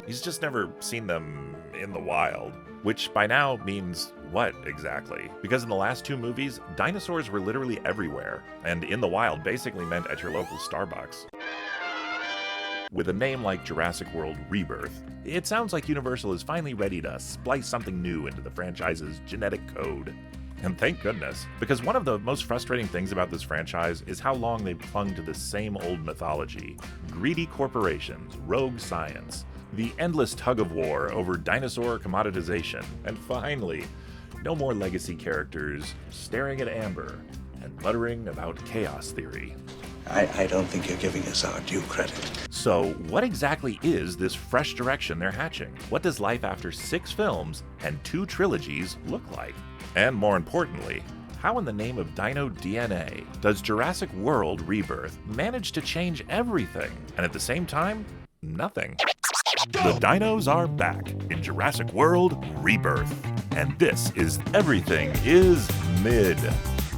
He's just never seen them in the wild. Which by now means what exactly? Because in the last two movies, dinosaurs were literally everywhere, and in the wild basically meant at your local Starbucks. With a name like Jurassic World Rebirth, it sounds like Universal is finally ready to splice something new into the franchise's genetic code. And thank goodness, because one of the most frustrating things about this franchise is how long they've clung to the same old mythology. Greedy corporations, rogue science, the endless tug-of-war over dinosaur commoditization, and finally, no more legacy characters staring at amber and muttering about chaos theory. I don't think you're giving us our due credit. So, what exactly is this fresh direction they're hatching? What does life after 6 films and 2 trilogies look like? And more importantly, how in the name of Dino DNA does Jurassic World Rebirth manage to change everything, and at the same time, nothing? The dinos are back in Jurassic World Rebirth, and this is Everything is Mid.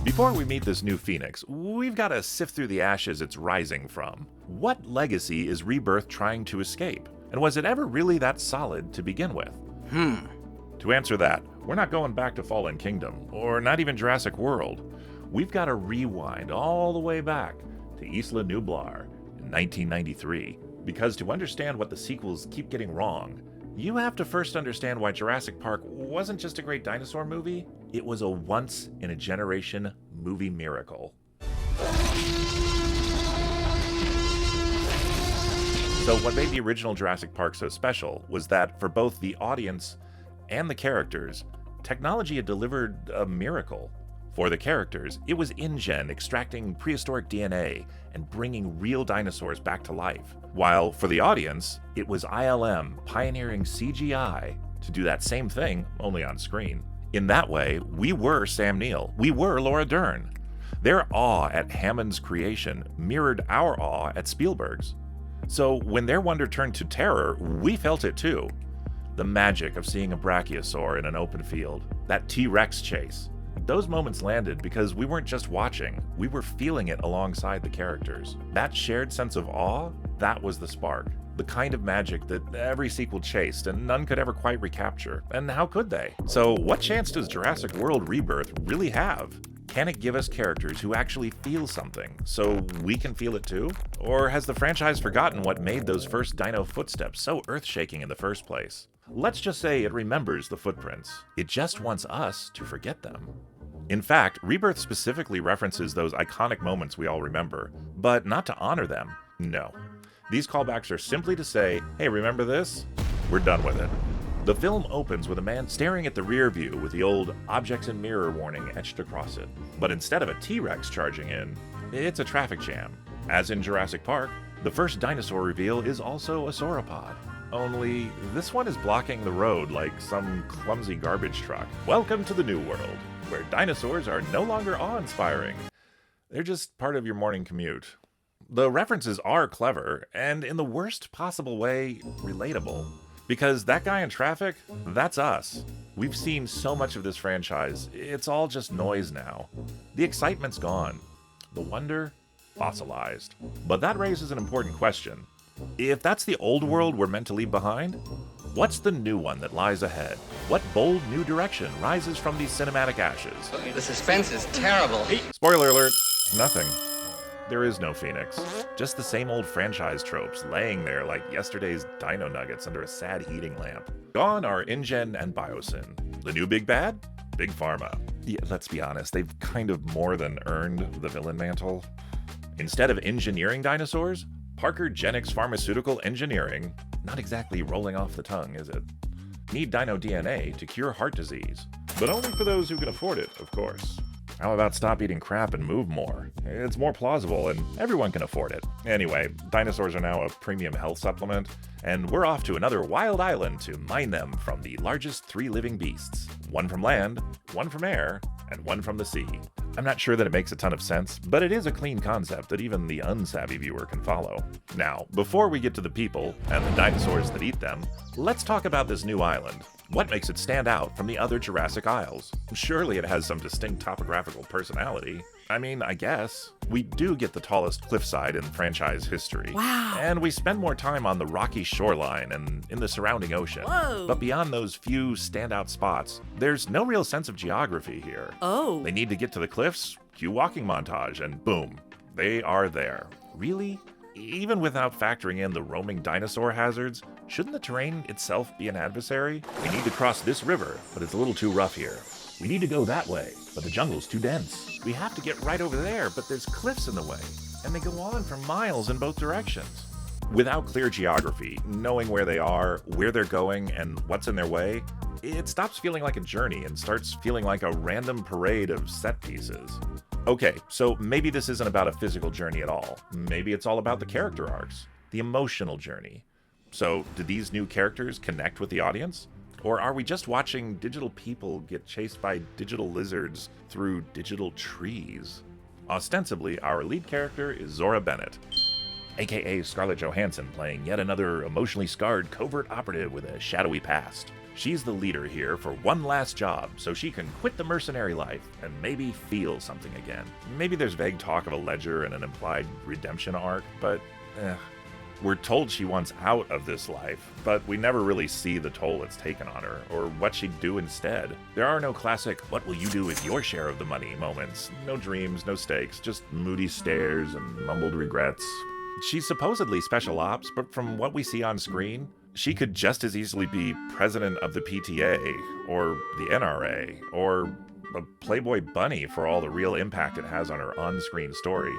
Before we meet this new phoenix, we've got to sift through the ashes it's rising from. What legacy is Rebirth trying to escape? And was it ever really that solid to begin with? To answer that, we're not going back to Fallen Kingdom, or not even Jurassic World. We've got to rewind all the way back to Isla Nublar in 1993. Because to understand what the sequels keep getting wrong, you have to first understand why Jurassic Park wasn't just a great dinosaur movie, it was a once-in-a-generation movie miracle. So what made the original Jurassic Park so special was that for both the audience and the characters, technology had delivered a miracle. For the characters, it was InGen extracting prehistoric DNA and bringing real dinosaurs back to life. While for the audience, it was ILM pioneering CGI to do that same thing, only on screen. In that way, we were Sam Neill, we were Laura Dern. Their awe at Hammond's creation mirrored our awe at Spielberg's. So when their wonder turned to terror, we felt it too. The magic of seeing a brachiosaur in an open field, that T-Rex chase. Those moments landed because we weren't just watching, we were feeling it alongside the characters. That shared sense of awe, that was the spark. The kind of magic that every sequel chased and none could ever quite recapture. And how could they? So what chance does Jurassic World Rebirth really have? Can it give us characters who actually feel something, so we can feel it too? Or has the franchise forgotten what made those first dino footsteps so earth-shaking in the first place? Let's just say it remembers the footprints. It just wants us to forget them. In fact, Rebirth specifically references those iconic moments we all remember, but not to honor them. No. These callbacks are simply to say, hey, remember this? We're done with it. The film opens with a man staring at the rear view with the old objects in mirror warning etched across it. But instead of a T-Rex charging in, it's a traffic jam. As in Jurassic Park, the first dinosaur reveal is also a sauropod. Only this one is blocking the road like some clumsy garbage truck. Welcome to the new world, where dinosaurs are no longer awe-inspiring. They're just part of your morning commute. The references are clever, and in the worst possible way, relatable. Because that guy in traffic, that's us. We've seen so much of this franchise, it's all just noise now. The excitement's gone. The wonder, fossilized. But that raises an important question. If that's the old world we're meant to leave behind, what's the new one that lies ahead? What bold new direction rises from these cinematic ashes? The suspense is terrible. Spoiler alert, nothing. There is no Phoenix. Just the same old franchise tropes laying there like yesterday's dino nuggets under a sad heating lamp. Gone are InGen and Biosyn. The new big bad? Big Pharma. Yeah, let's be honest, they've kind of more than earned the villain mantle. Instead of engineering dinosaurs, Parker Genix Pharmaceutical Engineering. Not exactly rolling off the tongue, is it? Need dino DNA to cure heart disease. But only for those who can afford it, of course. How about stop eating crap and move more? It's more plausible and everyone can afford it. Anyway, dinosaurs are now a premium health supplement, and we're off to another wild island to mine them from the largest 3 living beasts. One from land, one from air, and one from the sea. I'm not sure that it makes a ton of sense, but it is a clean concept that even the unsavvy viewer can follow. Now, before we get to the people and the dinosaurs that eat them, let's talk about this new island. What makes it stand out from the other Jurassic Isles? Surely it has some distinct topographical personality. I mean, I guess. We do get the tallest cliffside in franchise history. Wow. And we spend more time on the rocky shoreline and in the surrounding ocean. Whoa. But beyond those few standout spots, there's no real sense of geography here. Oh. They need to get to the cliffs, cue walking montage, and boom, they are there. Really? Even without factoring in the roaming dinosaur hazards, shouldn't the terrain itself be an adversary? We need to cross this river, but it's a little too rough here. We need to go that way, but the jungle's too dense. We have to get right over there, but there's cliffs in the way, and they go on for miles in both directions. Without clear geography, knowing where they are, where they're going, and what's in their way, it stops feeling like a journey and starts feeling like a random parade of set pieces. Okay, so maybe this isn't about a physical journey at all. Maybe it's all about the character arcs, the emotional journey. So, do these new characters connect with the audience? Or are we just watching digital people get chased by digital lizards through digital trees? Ostensibly, our lead character is Zora Bennett, aka Scarlett Johansson, playing yet another emotionally scarred covert operative with a shadowy past. She's the leader here for one last job, so she can quit the mercenary life and maybe feel something again. Maybe there's vague talk of a ledger and an implied redemption arc, but we're told she wants out of this life, but we never really see the toll it's taken on her, or what she'd do instead. There are no classic, what will you do with your share of the money moments. No dreams, no stakes, just moody stares and mumbled regrets. She's supposedly special ops, but from what we see on screen, she could just as easily be president of the PTA, or the NRA, or a Playboy bunny for all the real impact it has on her on-screen story.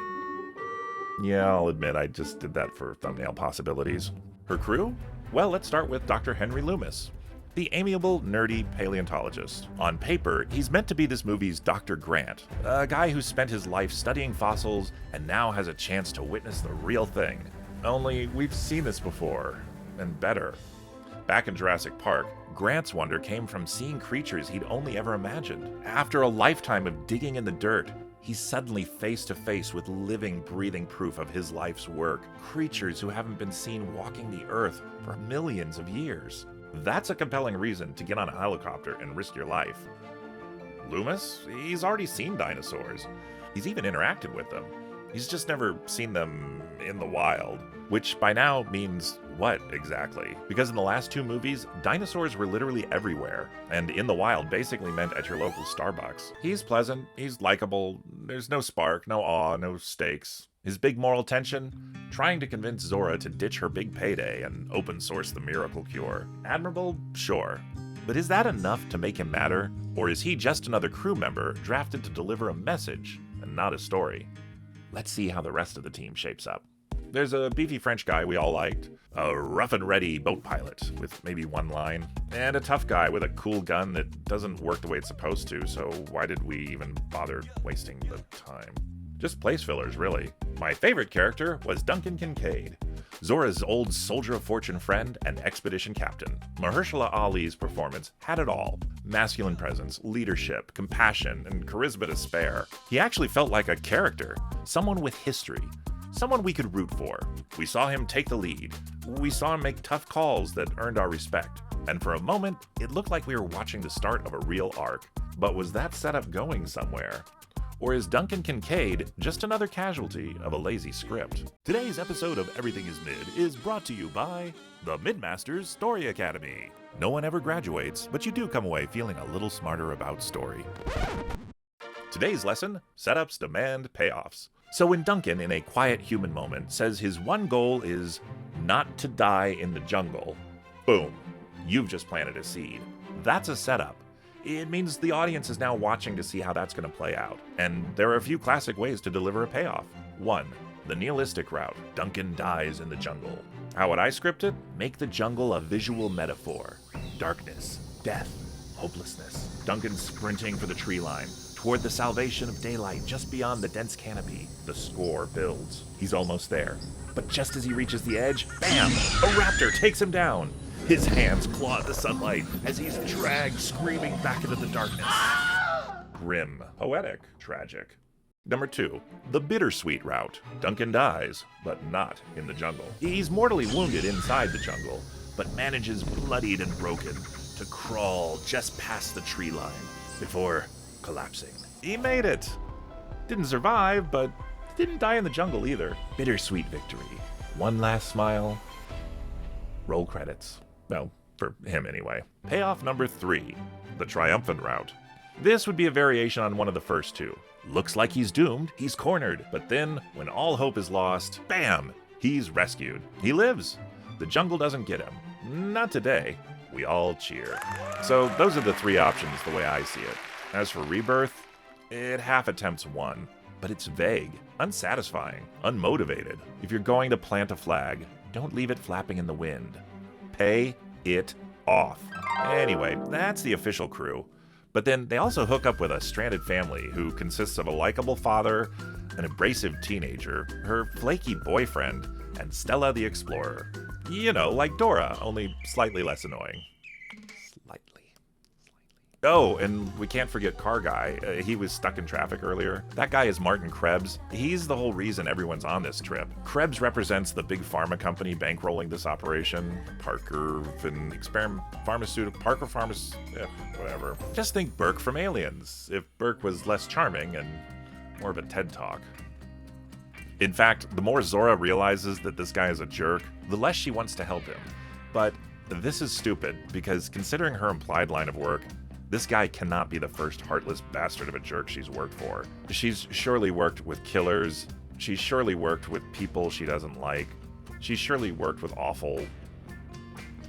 Yeah, I'll admit I just did that for thumbnail possibilities. Her crew? Well, let's start with Dr. Henry Loomis, the amiable, nerdy paleontologist. On paper, he's meant to be this movie's Dr. Grant, a guy who spent his life studying fossils and now has a chance to witness the real thing. Only, we've seen this before, and better. Back in Jurassic Park, Grant's wonder came from seeing creatures he'd only ever imagined. After a lifetime of digging in the dirt, he's suddenly face to face with living, breathing proof of his life's work. Creatures who haven't been seen walking the earth for millions of years. That's a compelling reason to get on a helicopter and risk your life. Loomis? He's already seen dinosaurs. He's even interacted with them. He's just never seen them in the wild. Which by now means what exactly? Because in the last two movies, dinosaurs were literally everywhere, and in the wild basically meant at your local Starbucks. He's pleasant, he's likable, there's no spark, no awe, no stakes. His big moral tension? Trying to convince Zora to ditch her big payday and open source the miracle cure. Admirable? Sure. But is that enough to make him matter? Or is he just another crew member drafted to deliver a message and not a story? Let's see how the rest of the team shapes up. There's a beefy French guy we all liked, a rough and ready boat pilot with maybe one line, and a tough guy with a cool gun that doesn't work the way it's supposed to, so why did we even bother wasting the time? Just place fillers, really. My favorite character was Duncan Kincaid, Zora's old soldier of fortune friend and expedition captain. Mahershala Ali's performance had it all. Masculine presence, leadership, compassion, and charisma to spare. He actually felt like a character, someone with history. Someone we could root for. We saw him take the lead. We saw him make tough calls that earned our respect. And for a moment, it looked like we were watching the start of a real arc. But was that setup going somewhere? Or is Duncan Kincaid just another casualty of a lazy script? Today's episode of Everything is Mid is brought to you by the Midmasters Story Academy. No one ever graduates, but you do come away feeling a little smarter about story. Today's lesson, setups demand payoffs. So when Duncan, in a quiet human moment, says his one goal is not to die in the jungle, boom, you've just planted a seed. That's a setup. It means the audience is now watching to see how that's going to play out. And there are a few classic ways to deliver a payoff. 1. The nihilistic route. Duncan dies in the jungle. How would I script it? Make the jungle a visual metaphor. Darkness, death, hopelessness. Duncan sprinting for the tree line, toward the salvation of daylight just beyond the dense canopy. The score builds. He's almost there. But just as he reaches the edge, bam! A raptor takes him down. His hands claw at the sunlight as he's dragged screaming back into the darkness. Grim, poetic, tragic. Number 2, the bittersweet route. Duncan dies, but not in the jungle. He's mortally wounded inside the jungle, but manages, bloodied and broken, to crawl just past the tree line before collapsing. He made it! Didn't survive, but didn't die in the jungle either. Bittersweet victory. One last smile. Roll credits. Well, for him anyway. Payoff number 3, the triumphant route. This would be a variation on one of the first two. Looks like he's doomed, he's cornered, but then, when all hope is lost, bam! He's rescued. He lives. The jungle doesn't get him. Not today. We all cheer. So those are the 3 options the way I see it. As for Rebirth, it half attempts one, but it's vague, unsatisfying, unmotivated. If you're going to plant a flag, don't leave it flapping in the wind. Pay it off. Anyway, that's the official crew. But then they also hook up with a stranded family who consists of a likable father, an abrasive teenager, her flaky boyfriend, and Stella the Explorer. You know, like Dora, only slightly less annoying. Slightly. Oh, and we can't forget Car Guy. He was stuck in traffic earlier. That guy is Martin Krebs. He's the whole reason everyone's on this trip. Krebs represents the big pharma company bankrolling this operation. Parker whatever. Just think Burke from Aliens, if Burke was less charming and more of a TED Talk. In fact, the more Zora realizes that this guy is a jerk, the less she wants to help him. But this is stupid, because considering her implied line of work, this guy cannot be the first heartless bastard of a jerk she's worked for. She's surely worked with killers. She's surely worked with people she doesn't like. She's surely worked with awful...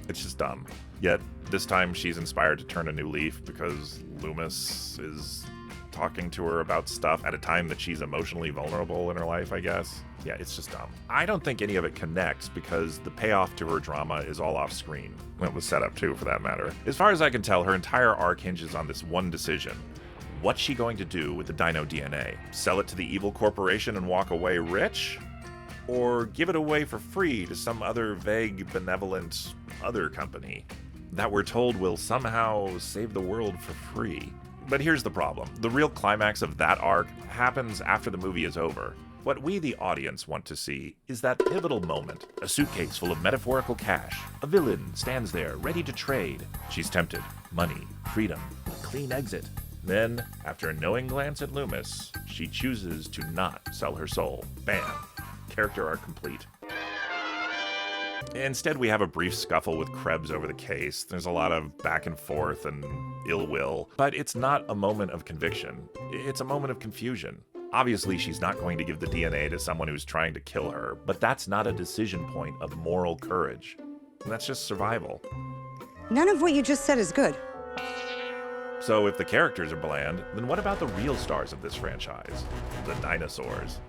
It's just dumb. Yet, this time she's inspired to turn a new leaf because Loomis is talking to her about stuff at a time that she's emotionally vulnerable in her life, I guess. Yeah, it's just dumb. I don't think any of it connects because the payoff to her drama is all off screen. Well, it was set up too, for that matter. As far as I can tell, her entire arc hinges on this one decision. What's she going to do with the Dino DNA? Sell it to the evil corporation and walk away rich? Or give it away for free to some other vague, benevolent other company that we're told will somehow save the world for free? But here's the problem. The real climax of that arc happens after the movie is over. What we, the audience, want to see is that pivotal moment. A suitcase full of metaphorical cash. A villain stands there, ready to trade. She's tempted. Money, freedom, a clean exit. Then, after a knowing glance at Loomis, she chooses to not sell her soul. Bam. Character arc complete. Instead, we have a brief scuffle with Krebs over the case. There's a lot of back and forth and ill will, but it's not a moment of conviction. It's a moment of confusion. Obviously, she's not going to give the DNA to someone who's trying to kill her, but that's not a decision point of moral courage. That's just survival. None of what you just said is good. So if the characters are bland, then what about the real stars of this franchise? The dinosaurs.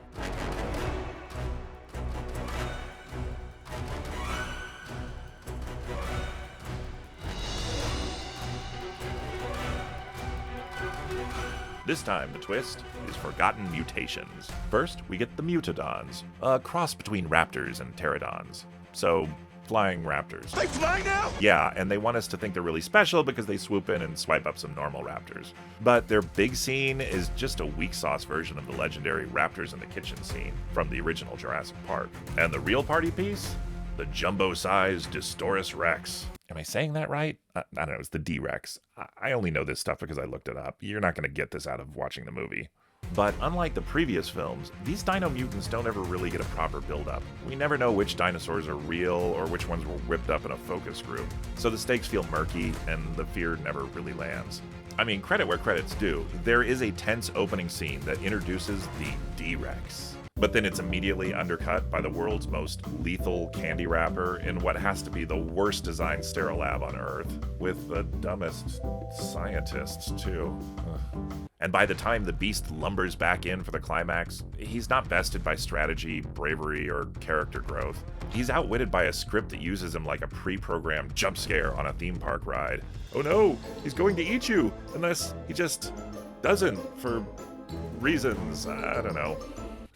This time, the twist is forgotten mutations. First, we get the mutodons, a cross between raptors and pterodons. So, flying raptors. They fly now? Yeah, and they want us to think they're really special because they swoop in and swipe up some normal raptors. But their big scene is just a weak sauce version of the legendary Raptors in the Kitchen scene from the original Jurassic Park. And the real party piece? The jumbo-sized Distoris Rex. Am I saying that right? I don't know, it's the D-Rex. I only know this stuff because I looked it up. You're not going to get this out of watching the movie. But unlike the previous films, these dino mutants don't ever really get a proper build-up. We never know which dinosaurs are real or which ones were whipped up in a focus group. So the stakes feel murky and the fear never really lands. I mean, credit where credit's due. There is a tense opening scene that introduces the D-Rex. But then it's immediately undercut by the world's most lethal candy wrapper in what has to be the worst designed stereolab on Earth, with the dumbest scientists, too. Ugh. And by the time the beast lumbers back in for the climax, he's not bested by strategy, bravery, or character growth. He's outwitted by a script that uses him like a pre-programmed jump scare on a theme park ride. Oh no, he's going to eat you, unless he just doesn't, for reasons, I don't know.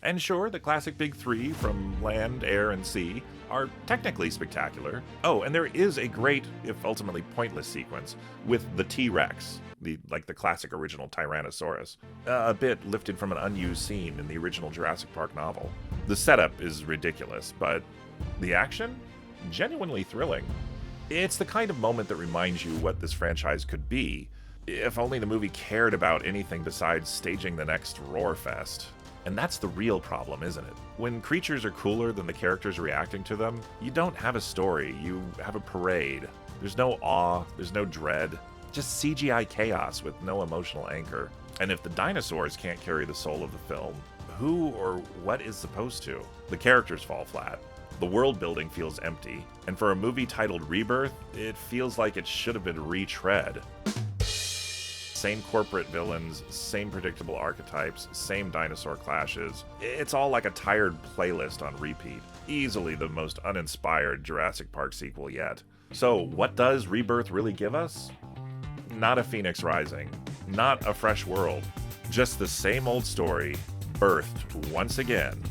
And sure, the classic big three from land, air, and sea are technically spectacular. Oh, and there is a great, if ultimately pointless, sequence with the T-Rex, the classic original Tyrannosaurus, a bit lifted from an unused scene in the original Jurassic Park novel. The setup is ridiculous, but the action? Genuinely thrilling. It's the kind of moment that reminds you what this franchise could be, If only the movie cared about anything besides staging the next roar fest. And that's the real problem, isn't it? When creatures are cooler than the characters reacting to them, you don't have a story, you have a parade. There's no awe, there's no dread, just CGI chaos with no emotional anchor. And if the dinosaurs can't carry the soul of the film, who or what is supposed to? The characters fall flat. The world building feels empty. And for a movie titled Rebirth, it feels like it should have been retread. Same corporate villains, same predictable archetypes, same dinosaur clashes. It's all like a tired playlist on repeat. Easily the most uninspired Jurassic Park sequel yet. So, what does Rebirth really give us? Not a Phoenix Rising. Not a fresh world. Just the same old story, birthed once again,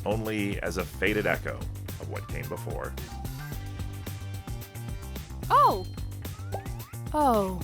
only as a faded echo of what came before. Oh! Oh.